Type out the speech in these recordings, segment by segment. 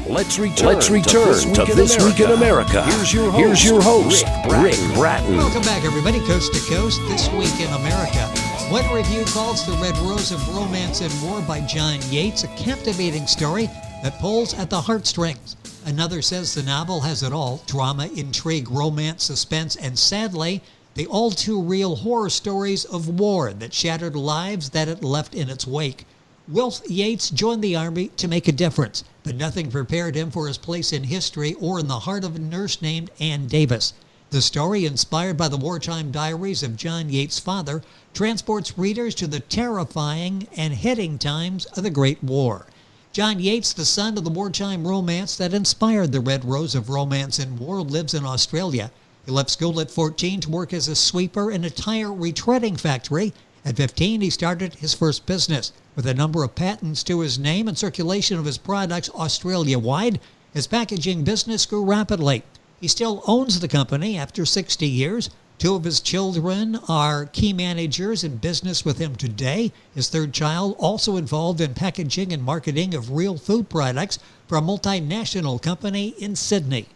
Let's return to This Week in America. Here's your host, Rick Bratton. Welcome back, everybody, coast to coast. This Week in America. One review calls The Red Rose of Romance and War by John Yates a captivating story that pulls at the heartstrings. Another says the novel has it all: drama, intrigue, romance, suspense, and sadly, the all-too-real horror stories of war that shattered lives that it left in its wake. Wilf Yates joined the Army to make a difference, but nothing prepared him for his place in history or in the heart of a nurse named Ann Davis. The story, inspired by the wartime diaries of John Yates' father, transports readers to the terrifying and heading times of the Great War. John Yates, the son of the wartime romance that inspired The Red Rose of Romance and War, lives in Australia. He left school at 14 to work as a sweeper in a tire retreading factory. At 15, he started his first business. With a number of patents to his name and circulation of his products Australia-wide, his packaging business grew rapidly. He still owns the company after 60 years. Two of his children are key managers in business with him today. His third child also involved in packaging and marketing of real food products for a multinational company in Sydney.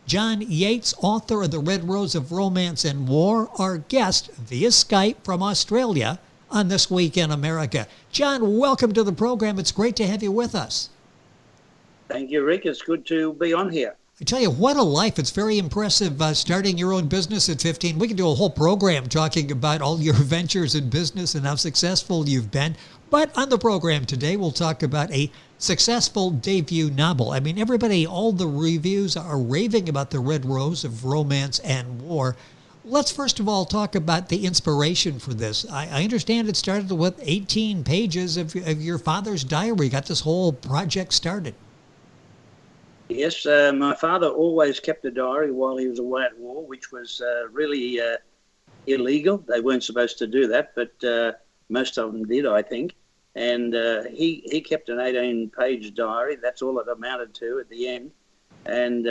John Yates, author of The Red Rose of Romance and War, our guest via Skype from Australia on This Week in America. John, welcome to the program. It's great to have you with us. Thank you, Rick. It's good to be on here. I tell you, what a life. It's very impressive starting your own business at 15. We could do a whole program talking about all your ventures in business and how successful you've been. But on the program today, we'll talk about a successful debut novel. I mean, everybody, all the reviews are raving about The Red Rose of Romance and War. Let's first of all talk about the inspiration for this. I understand it started with 18 pages of your father's diary. Got this whole project started. Yes, my father always kept a diary while he was away at war, which was really illegal. They weren't supposed to do that, but most of them did, I think. And he kept an 18-page diary. That's all it amounted to at the end. And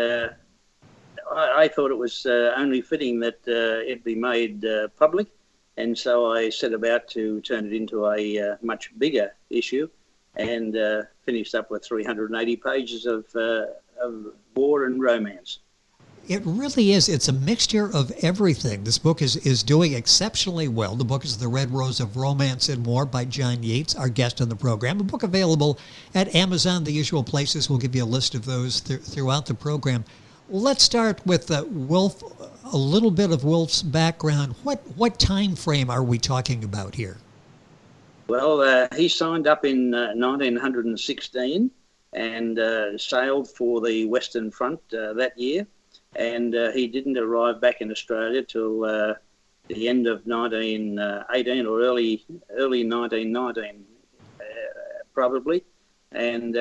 I thought it was only fitting that it be made public. And so I set about to turn it into a much bigger issue and finished up with 380 pages of war and romance. It really is. It's a mixture of everything. This book is doing exceptionally well. The book is The Red Rose of Romance and War by John Yates, our guest on the program. A book available at Amazon, the usual places. We'll give you a list of those throughout the program. Let's start with Wilf, a little bit of Wilf's background. What time frame are we talking about here? Well, he signed up in 1916 and sailed for the Western Front that year. And he didn't arrive back in Australia till the end of 1918 or early 1919, probably. And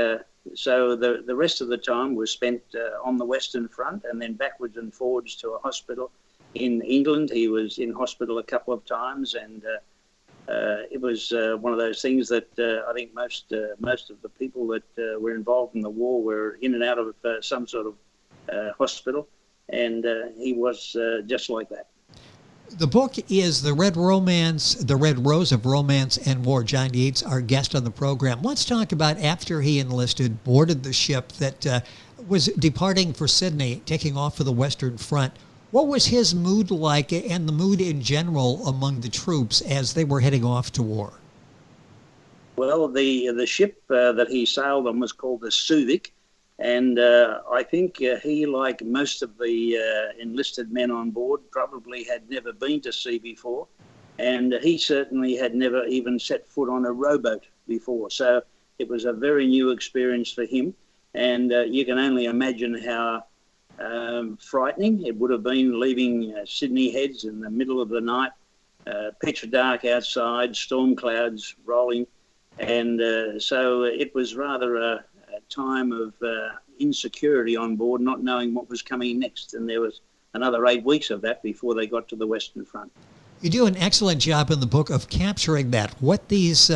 so the rest of the time was spent on the Western Front and then backwards and forwards to a hospital in England. He was in hospital a couple of times, and it was one of those things that I think most of the people that were involved in the war were in and out of some sort of hospital, and he was just like that. The book is The Red Rose of Romance and War. John Yates, our guest on the program. Let's talk about after he enlisted, boarded the ship that was departing for Sydney, taking off for the Western Front. What was his mood like, and the mood in general among the troops as they were heading off to war? Well, the ship that he sailed on was called the Subic, and I think he, like most of the enlisted men on board, probably had never been to sea before, and he certainly had never even set foot on a rowboat before. So it was a very new experience for him, and you can only imagine how frightening it would have been leaving Sydney Heads in the middle of the night, pitch dark outside, storm clouds rolling, and so it was rather a time of insecurity on board, not knowing what was coming next, and there was another 8 weeks of that before they got to the Western Front. You do an excellent job in the book of capturing that, what these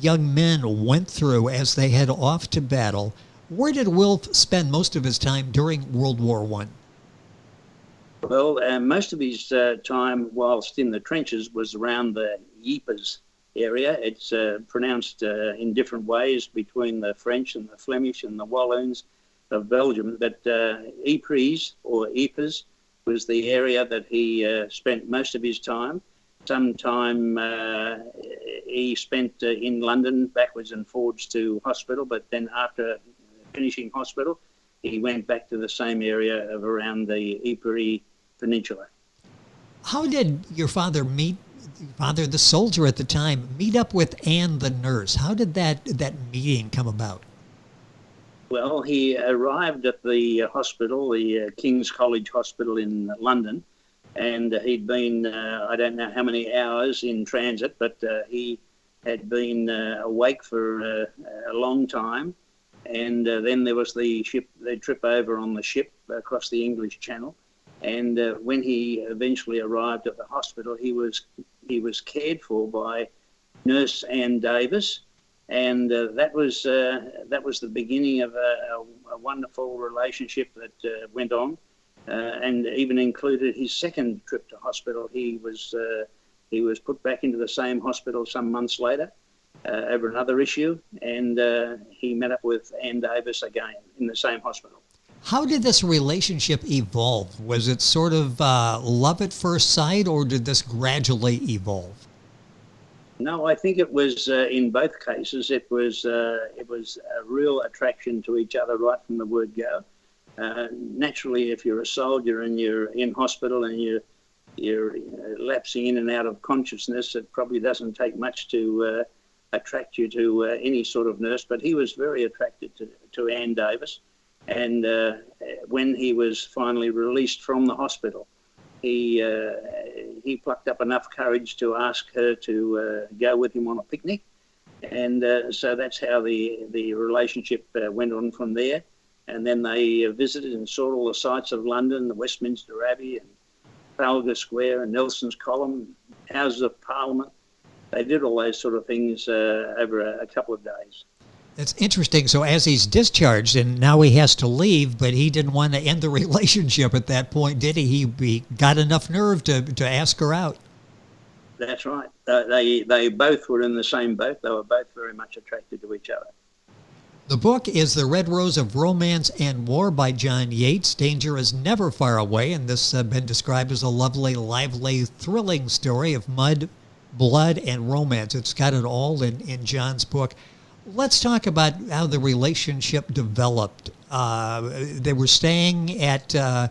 young men went through as they head off to battle. Where did Wilf spend most of his time during World War I? Well, most of his time whilst in the trenches was around the Ypres area. It's pronounced in different ways between the French and the Flemish and the Walloons Belgium. But Ypres or Ypres was the area that he spent most of his time. Some time he spent in London backwards and forwards to hospital, but then after finishing hospital, he went back to the same area of around the Ypres Peninsula. How did your father the soldier at the time, meet up with Anne the nurse? How did that meeting come about? Well, he arrived at the hospital, the King's College Hospital in London, and he'd been, I don't know how many hours in transit, but he had been awake for a long time. And then there was the trip over on the ship across the English Channel. And when he eventually arrived at the hospital, he was cared for by Nurse Ann Davis, and that was the beginning of a wonderful relationship that went on, and even included his second trip to hospital. He was put back into the same hospital some months later over another issue, and he met up with Ann Davis again in the same hospital. How did this relationship evolve? Was it sort of love at first sight, or did this gradually evolve? No, I think it was in both cases. It was a real attraction to each other right from the word go. Naturally, if you're a soldier and you're in hospital and you're lapsing in and out of consciousness, it probably doesn't take much to attract you to any sort of nurse. But he was very attracted to Ann Davis. And when he was finally released from the hospital, he plucked up enough courage to ask her to go with him on a picnic. And so that's how the relationship went on from there. And then they visited and saw all the sights of London, the Westminster Abbey and Trafalgar Square and Nelson's Column, Houses of Parliament. They did all those sort of things over a couple of days. That's interesting. So as he's discharged and now he has to leave, but he didn't want to end the relationship at that point, did he? He got enough nerve to ask her out. That's right. They both were in the same boat. They were both very much attracted to each other. The book is The Red Rose of Romance and War by John Yates. Danger is never far away, and this has been described as a lovely, lively, thrilling story of mud, blood, and romance. It's got it all in John's book. Let's talk about how the relationship developed. They were staying at a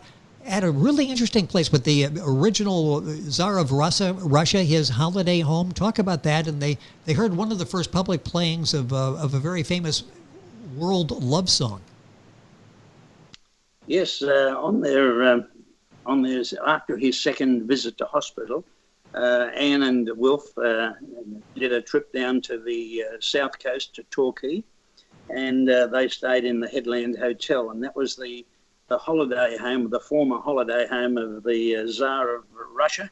really interesting place with the original Tsar of Russia, his holiday home. Talk about that. And they heard one of the first public playings of a very famous world love song. Yes, on their after his second visit to hospital, Anne and Wilf did a trip down to the south coast to Torquay, and they stayed in the Headland Hotel, and that was the holiday home, the former holiday home of the Tsar of Russia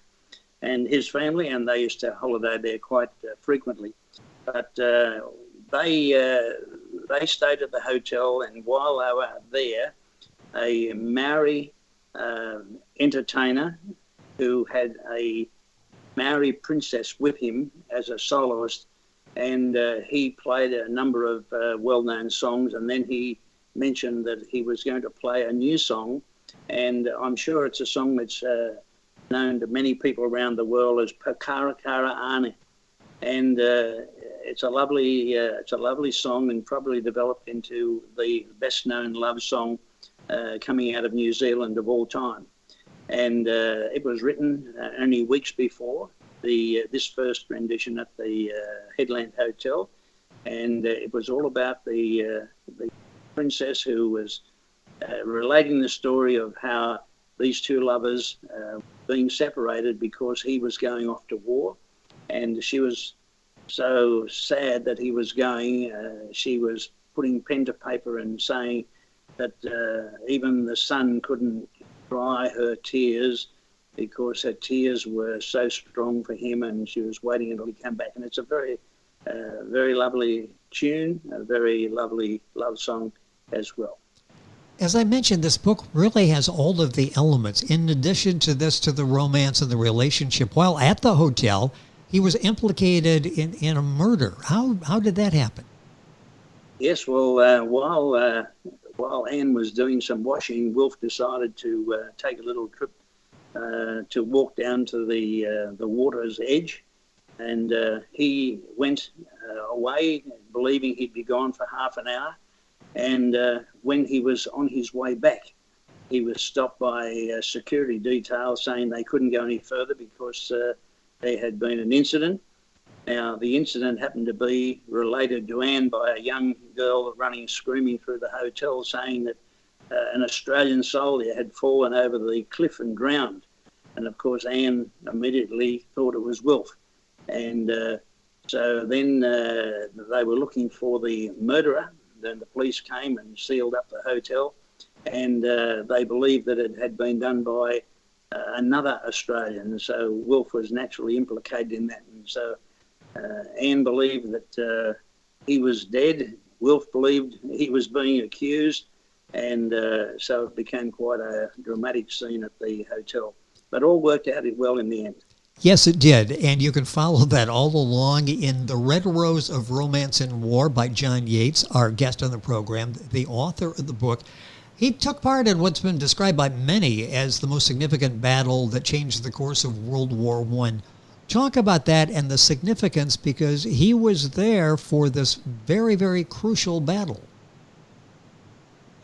and his family, and they used to holiday there quite frequently. But they stayed at the hotel, and while they were there, a Maori entertainer who had a Maori princess with him as a soloist, and he played a number of well-known songs, and then he mentioned that he was going to play a new song, and I'm sure it's a song that's known to many people around the world as Pakarakara Ane, and it's a lovely song, and probably developed into the best-known love song coming out of New Zealand of all time. And it was written only weeks before this first rendition at the Headland Hotel, and it was all about the princess who was relating the story of how these two lovers being separated because he was going off to war, and she was so sad that he was going. She was putting pen to paper and saying that even the sun couldn't dry her tears because her tears were so strong for him, and she was waiting until he came back. And it's a very, very lovely tune, a very lovely love song as well. As I mentioned, this book really has all of the elements. In addition to this, to the romance and the relationship, while at the hotel, he was implicated in a murder. How did that happen? Yes, well, while Anne was doing some washing, Wilf decided to take a little trip to walk down to the water's edge, and he went away, believing he'd be gone for half an hour. And when he was on his way back, he was stopped by a security detail saying they couldn't go any further because there had been an incident. Now, the incident happened to be related to Anne by a young girl running screaming through the hotel saying that an Australian soldier had fallen over the cliff and drowned. And, of course, Anne immediately thought it was Wilf. And so then they were looking for the murderer. Then the police came and sealed up the hotel, and they believed that it had been done by another Australian. So Wilf was naturally implicated in that. And so Anne believed that he was dead. Wilf believed he was being accused, and so it became quite a dramatic scene at the hotel. But all worked out well in the end. Yes, it did, and you can follow that all along in The Red Rose of Romance and War by John Yates, our guest on the program, the author of the book. He took part in what's been described by many as the most significant battle that changed the course of World War I. Talk about that and the significance, because he was there for this very, very crucial battle.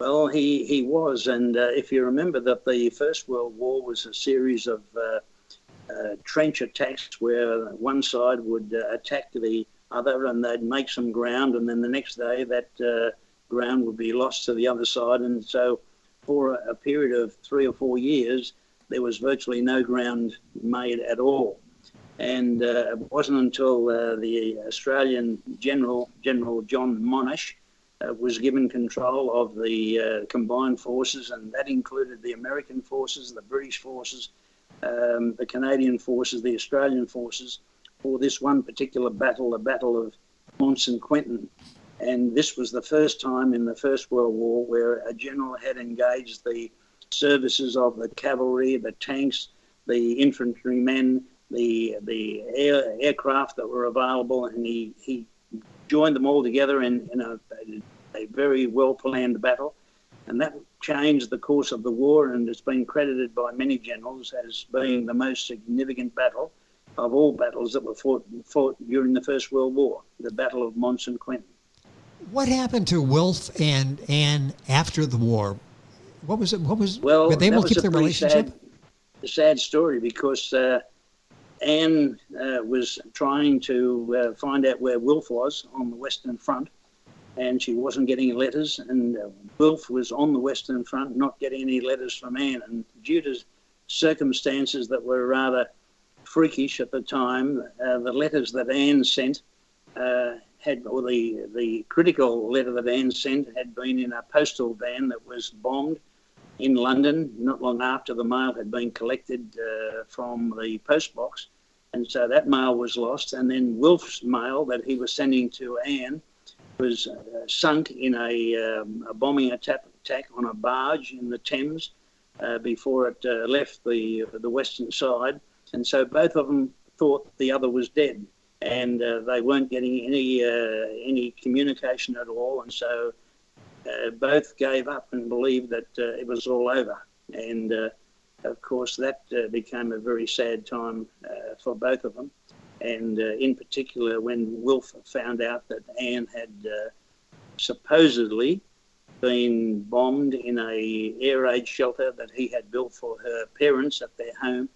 Well, he was, and if you remember that the First World War was a series of trench attacks where one side would attack the other and they'd make some ground, and then the next day that ground would be lost to the other side. And so for a period of 3 or 4 years, there was virtually no ground made at all. And it wasn't until the Australian General John Monash was given control of the combined forces, and that included the American forces, the British forces, the Canadian forces, the Australian forces, for this one particular battle, the Battle of Mons and Quentin. And this was the first time in the First World War where a general had engaged the services of the cavalry, the tanks, the infantrymen, the aircraft that were available, and he joined them all together in a very well-planned battle. And that changed the course of the war, and it's been credited by many generals as being the most significant battle of all battles that were fought during the First World War, the Battle of Mons and Quentin. What happened to Wilf and Anne after the war? What was it? Well, were they able that to keep their relationship? Sad story, because Anne was trying to find out where Wilf was on the Western Front, and she wasn't getting letters, and Wilf was on the Western Front not getting any letters from Anne. And due to circumstances that were rather freakish at the time, the letters that Anne sent the critical letter that Anne sent had been in a postal van that was bombed in London not long after the mail had been collected from the post box. And so that mail was lost. And then Wilf's mail that he was sending to Anne was sunk in a bombing attack on a barge in the Thames before it left the western side. And so both of them thought the other was dead, and they weren't getting any communication at all. And so both gave up and believed that it was all over. And of course, that became a very sad time for both of them. And in particular, when Wilf found out that Anne had supposedly been bombed in a air raid shelter that he had built for her parents at their home.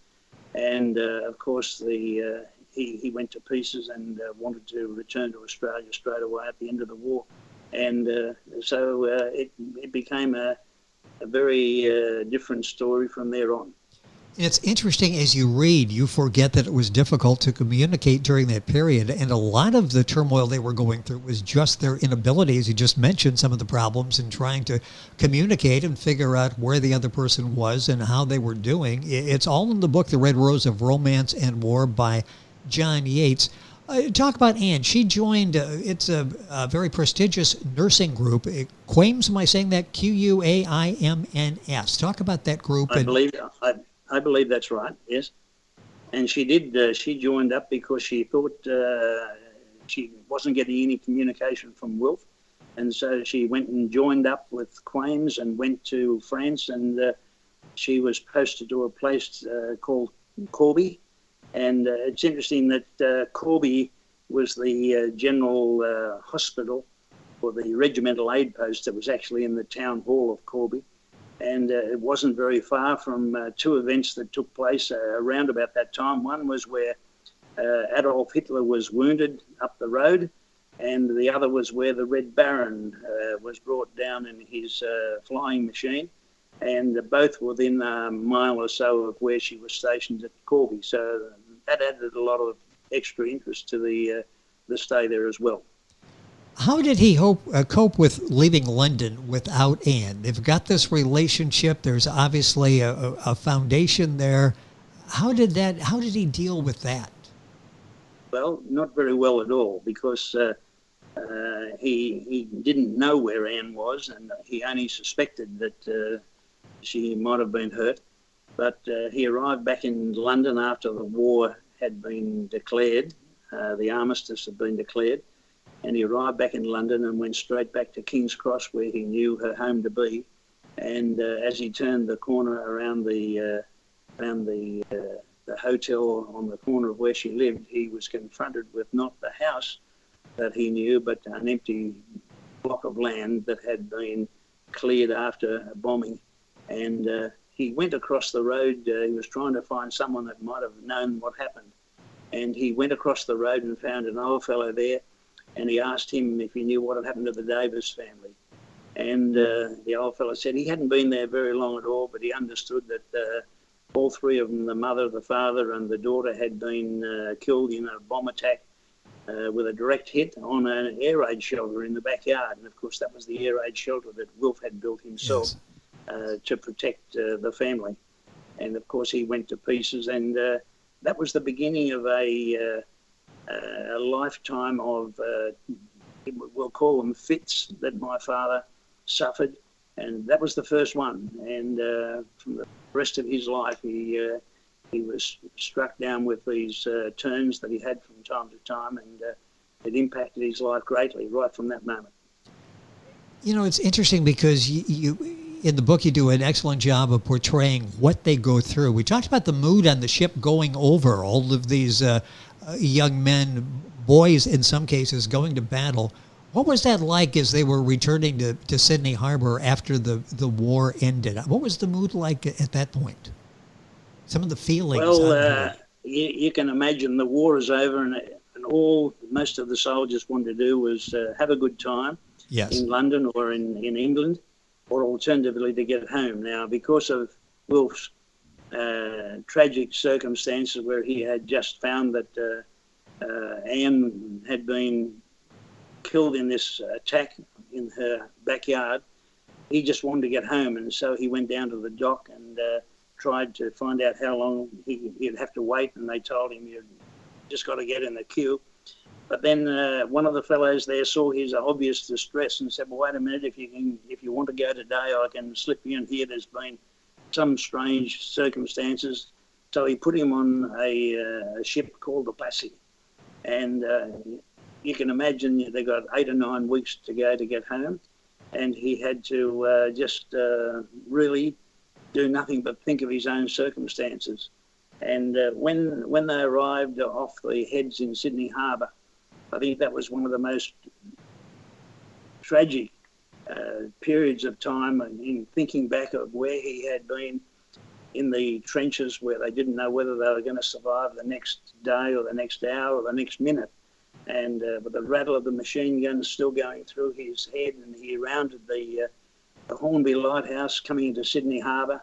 And of course, he went to pieces and wanted to return to Australia straight away at the end of the war. And so it became a very different story from there on. It's interesting, as you read, you forget that it was difficult to communicate during that period. And a lot of the turmoil they were going through was just their inability, as you just mentioned, some of the problems in trying to communicate and figure out where the other person was and how they were doing. It's all in the book, The Red Rose of Romance and War by John Yates. Talk about Anne. She joined, it's a very prestigious nursing group. Quaim's, am I saying that? Q-U-A-I-M-N-S. Talk about that group. I believe that's right, yes. And she did, she joined up because she thought she wasn't getting any communication from Wilf. And so she went and joined up with Quames and went to France, and she was posted to a place called Corby. And it's interesting that Corby was the general hospital for the regimental aid post that was actually in the town hall of Corby. And it wasn't very far from two events that took place around about that time. One was where Adolf Hitler was wounded up the road, and the other was where the Red Baron was brought down in his flying machine. And both within a mile or so of where she was stationed at Corby. So that added a lot of extra interest to the stay there as well. How did he cope with leaving London without Anne? They've got this relationship. There's obviously a foundation there. How did he deal with that? Well, not very well at all, because he didn't know where Anne was, and he only suspected that she might have been hurt. But he arrived back in London after the war had been declared, the armistice had been declared, and he arrived back in London and went straight back to King's Cross, where he knew her home to be. And as he turned the corner around the hotel on the corner of where she lived, he was confronted with not the house that he knew, but an empty block of land that had been cleared after a bombing. And he went across the road. He was trying to find someone that might have known what happened. And he went across the road and found an old fellow there, and he asked him if he knew what had happened to the Davis family. And the old fellow said he hadn't been there very long at all, but he understood that all three of them, the mother, the father, and the daughter, had been killed in a bomb attack with a direct hit on an air raid shelter in the backyard. And of course, that was the air raid shelter that Wilf had built himself. Yes. To protect the family. And of course he went to pieces, and that was the beginning of a lifetime of, we'll call them fits, that my father suffered, and that was the first one. And from the rest of his life he was struck down with these turns that he had from time to time, and it impacted his life greatly right from that moment. You know, it's interesting because you in the book, you do an excellent job of portraying what they go through. We talked about the mood on the ship going over, all of these young men, boys in some cases, going to battle. What was that like as they were returning to Sydney Harbor after the war ended? What was the mood like at that point? Some of the feelings. Well, you can imagine the war is over, and most of the soldiers wanted to do was have a good time. Yes. In London or in England, or alternatively to get home. Now, because of Wilf's tragic circumstances, where he had just found that Anne had been killed in this attack in her backyard, he just wanted to get home, and so he went down to the dock and tried to find out how long he'd have to wait, and they told him, "You've just got to get in the queue." But then one of the fellows there saw his obvious distress and said, "Well, wait a minute, if you want to go today, I can slip you in here. There's been some strange circumstances." So he put him on a ship called the Lassie. And you can imagine they got 8 or 9 weeks to go to get home. And he had to just really do nothing but think of his own circumstances. And when they arrived off the heads in Sydney Harbour, I think that was one of the most tragic periods of time in thinking back of where he had been in the trenches, where they didn't know whether they were going to survive the next day or the next hour or the next minute. And with the rattle of the machine guns still going through his head, and he rounded the Hornby Lighthouse coming into Sydney Harbour.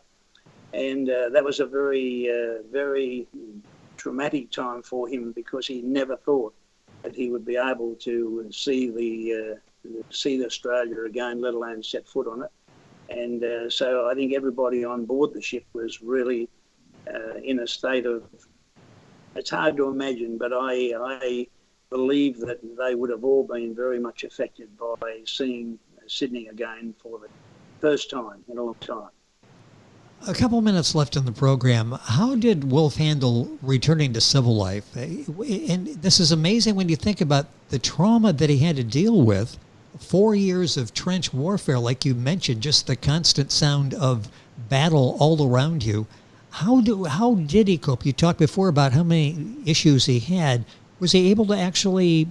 And that was a very, very traumatic time for him, because he never thought that he would be able to see Australia again, let alone set foot on it. And so I think everybody on board the ship was really in a state of, it's hard to imagine, but I believe that they would have all been very much affected by seeing Sydney again for the first time in a long time. A couple minutes left in the program. How did Wilf handle returning to civil life? And this is amazing when you think about the trauma that he had to deal with 4 years of trench warfare, like you mentioned, just the constant sound of battle all around you. How did he cope? You talked before about how many issues he had. Was he able to actually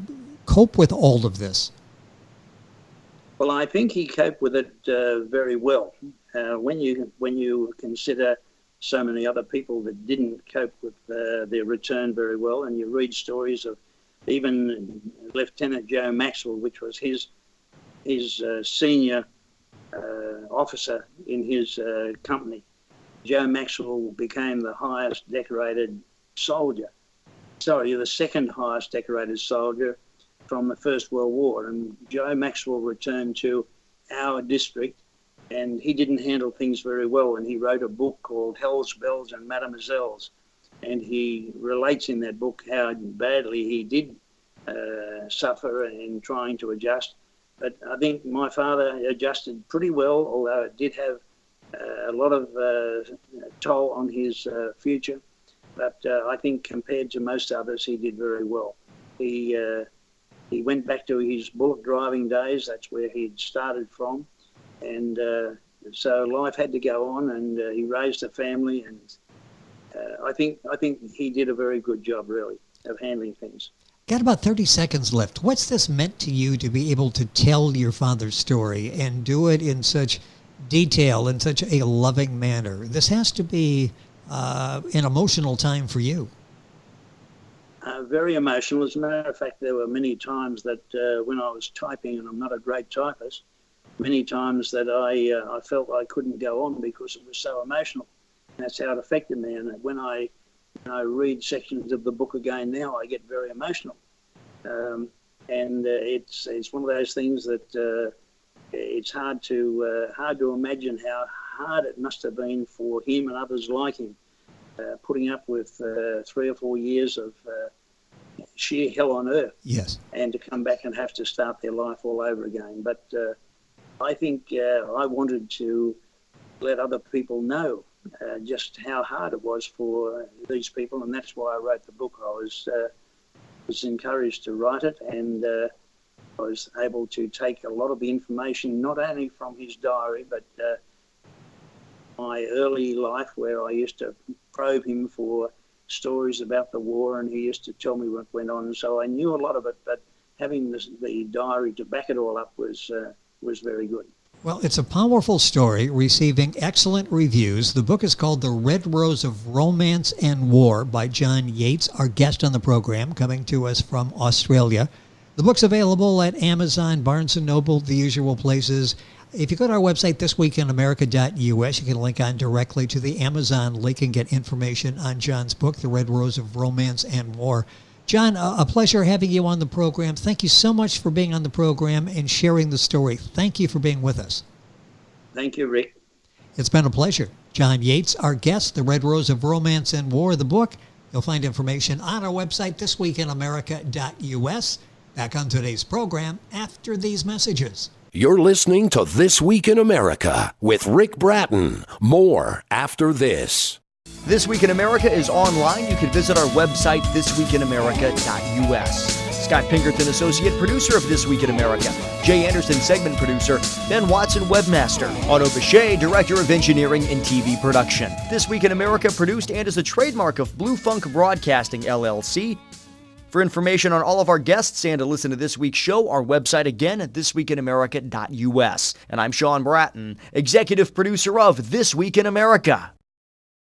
cope with all of this? Well, I think he coped with it very well. When you consider so many other people that didn't cope with their return very well, and you read stories of even Lieutenant Joe Maxwell, which was his senior officer in his company. Joe Maxwell became the highest decorated soldier. Sorry, the second highest decorated soldier from the First World War. And Joe Maxwell returned to our district, and he didn't handle things very well. And he wrote a book called Hell's Bells and Mademoiselles. And he relates in that book how badly he did suffer in trying to adjust. But I think my father adjusted pretty well, although it did have a lot of toll on his future. But I think compared to most others, he did very well. He went back to his bullock driving days. That's where he'd started from. And so life had to go on, and he raised a family. And I think he did a very good job, really, of handling things. Got about 30 seconds left. What's this meant to you to be able to tell your father's story and do it in such detail, in such a loving manner? This has to be an emotional time for you. Very emotional. As a matter of fact, there were many times that when I was typing, and I'm not a great typist, many times that I felt I couldn't go on because it was so emotional. And that's how it affected me. And when I read sections of the book again now, I get very emotional. And it's one of those things that it's hard to imagine how hard it must have been for him and others like him, putting up with 3 or 4 years of sheer hell on earth. Yes. And to come back and have to start their life all over again. But I think I wanted to let other people know just how hard it was for these people, and that's why I wrote the book. I was encouraged to write it, and I was able to take a lot of the information, not only from his diary, but my early life, where I used to probe him for stories about the war, and he used to tell me what went on. So I knew a lot of it, but having the diary to back it all up was very good. Well, it's a powerful story, receiving excellent reviews. The book is called The Red Rose of Romance and War by John Yates, our guest on the program, coming to us from Australia. The book's available at Amazon, Barnes & Noble, the usual places. If you go to our website, thisweekinamerica.us, you can link on directly to the Amazon link and get information on John's book, The Red Rose of Romance and War. John, a pleasure having you on the program. Thank you so much for being on the program and sharing the story. Thank you for being with us. Thank you, Rick. It's been a pleasure. John Yates, our guest, The Red Rose of Romance and War, the book. You'll find information on our website, thisweekinamerica.us. Back on today's program after these messages. You're listening to This Week in America with Rick Bratton. More after this. This Week in America is online. You can visit our website, thisweekinamerica.us. Scott Pinkerton, associate producer of This Week in America. Jay Anderson, segment producer. Ben Watson, webmaster. Otto Bechet, director of engineering and TV production. This Week in America produced and is a trademark of Blue Funk Broadcasting, LLC. For information on all of our guests and to listen to this week's show, our website again at thisweekinamerica.us. And I'm Sean Bratton, executive producer of This Week in America.